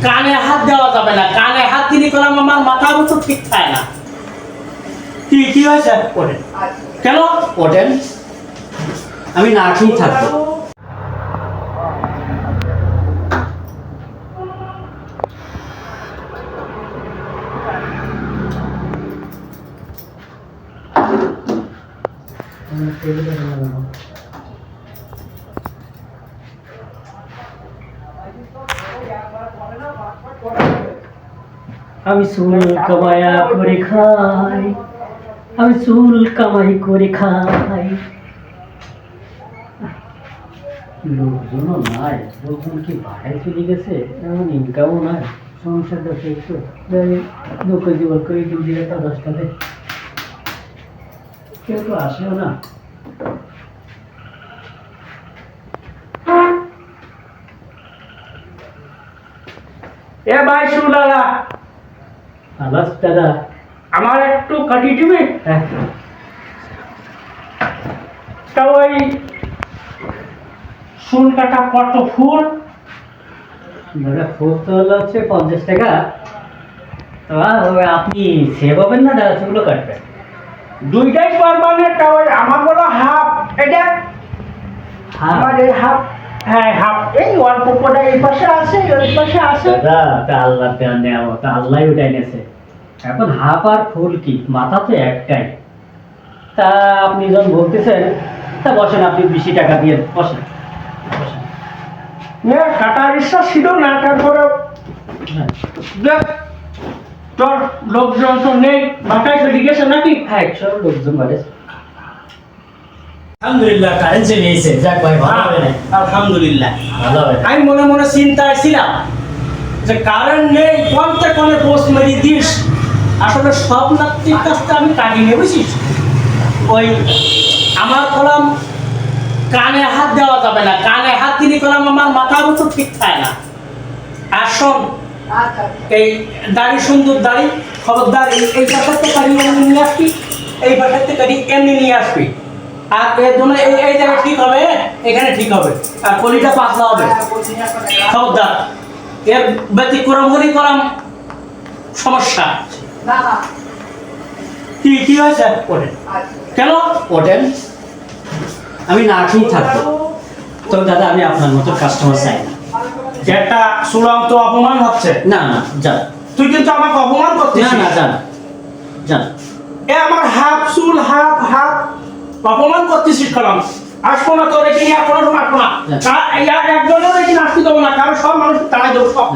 কানে হাত দেওয়া যাবে না, কানে হাত দিলে করলাম আমার মাথা তো ঠিক থাকে না। কি কি হয়েছে? ওঠেন। কেন ওঠেন? আমি না ঠিক থাকবো। আমি চুল কামায়া করে খাই, আমি চুল কামাই করে খাই। লোকজনও নাই, লোকজন কি বাড়ায় চলে গেছে, এমন ইনকামও নাই, সংসারটা শেষ তো লোকে জীবন করে 2 টাকা 10 টাকা কেউ তো আসেও না। এ ভাই সুলালা, আলাস দাদা, আমার একটু কাটি দিবে? হ্যাঁ। তা ওই চুল কাটা কত ফুল? দাদা ফুল তো হচ্ছে 50 টাকা। আপনি সেভ হবেন না দাদা, চুলও কাটবেন? দুইটাই পারমানেন্ট। ওই আমার বলো হাফ, এটা আমার এই হাফ। হ্যাঁ হাফ, এই অল্প করে এই পাশে আছে, ওই পাশে আছে। দাদা আল্লাহ নেওয়া, আল্লাহ উঠাই গেছে। এখন হাফ আর ফুল কি, মাথা তো একটাই। তা আপনি যখন বলতেছেন, তা বসেন, আপনি 20 টাকা দিয়ে বসেন। কাটার ইচ্ছা ছিল না, তারপরে তোর লোকজন তো নেই, মাথায় চলে গেছে নাকি? হ্যাঁ, সব লোকজন বাড়েছে। আলহামদুলিল্লাহ, কারেন্ট চলে এসেছে। যাক ভাই, ভালো হবে না? আলহামদুলিল্লাহ ভালো হবে। আমি মনে মনে চিন্তায় ছিলাম যে কারেন্ট নেই, কোনটা কোনে পোস্ট মেরি দিস। আসলে সব নাত্রিক কাজটা আমি কাটিয়ে নেব, বুঝিস? ওই আমার কলাম কানে হাত দেওয়া যাবে না, কানে হাত দিলে কলাম আমার মাথা তো ঠিক থাকে না। আর শোন, এই দাড়ি সুন্দর দাড়ি, খবরদার এই পাশাতে কারি এমনি নিয়ে আসবি, এই পাশাতে কারি এমনি নিয়ে আসবি। আর এর জন্য এই জায়গায় ঠিক হবে, এখানে ঠিক হবে, আর কলিটা পাতলা হবে। খবরদার, এর ব্যতিক্রম হলেই করাম সমস্যা। কি কি হয়েছে? ওঠেন। কেন ওঠেন? আমি না ঠিক থাকবো। তো দাদা, আমি আপনার মতো কাস্টমার চাই না। যেটা চূড়ান্ত অপমান হচ্ছে। না না, যান। তুই কিন্তু আমাকে অপমান করছিস। না না, যান যান। এ আমার হাফ চুল, হাফ হাফ অপমান করতেছিস। কলাম আসবো না, তোর এখানে আর কোনো আসবো না। একজনের এখানে আসতে দেবো না, কারণ সব মানুষ তাড়াই দেবো সব।